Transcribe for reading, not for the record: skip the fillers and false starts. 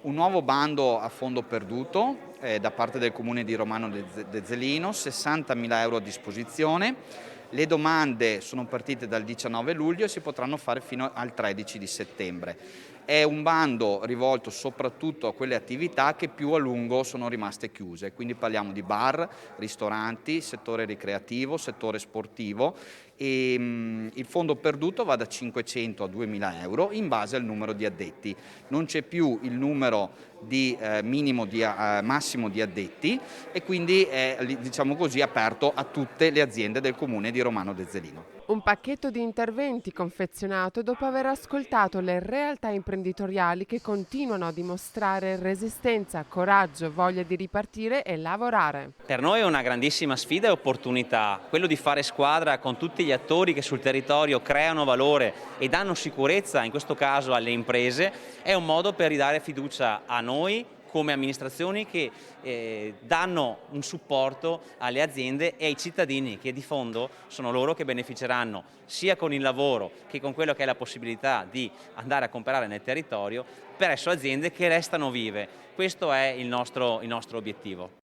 Un nuovo bando a fondo perduto da parte del Comune di Romano de Zelino, 60.000 euro a disposizione. Le domande sono partite dal 19 luglio e si potranno fare fino al 13 di settembre. È un bando rivolto soprattutto a quelle attività che più a lungo sono rimaste chiuse, quindi parliamo di bar, ristoranti, settore ricreativo, settore sportivo e il fondo perduto va da 500 a 2.000 euro in base al numero di addetti. Non c'è più il numero di massimo di addetti e quindi è, diciamo così, aperto a tutte le aziende del comune di Romano de Zelino. Un pacchetto di interventi confezionato dopo aver ascoltato le realtà imprenditoriali che continuano a dimostrare resistenza, coraggio, voglia di ripartire e lavorare. Per noi è una grandissima sfida e opportunità, quello di fare squadra con tutti gli attori che sul territorio creano valore e danno sicurezza, in questo caso alle imprese, è un modo per ridare fiducia a noi come amministrazioni che danno un supporto alle aziende e ai cittadini, che di fondo sono loro che beneficeranno sia con il lavoro che con quello che è la possibilità di andare a comprare nel territorio presso aziende che restano vive. Questo è il nostro obiettivo.